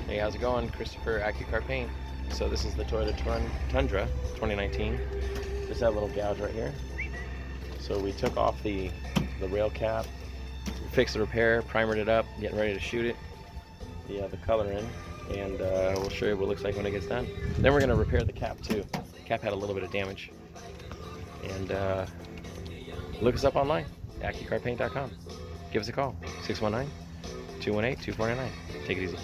Hey, how's it going? Christopher, AccuCar Paint. So this is the Toyota Tundra 2019. There's that little gouge right here. So we took off the rail cap, fixed the repair, primered it up, getting ready to shoot it, the color in, and we'll show you what it looks like when it gets done. Then we're going to repair the cap too. The cap had a little bit of damage. And look us up online, AccuCarPaint.com. Give us a call, 619-218-2499. Take it easy.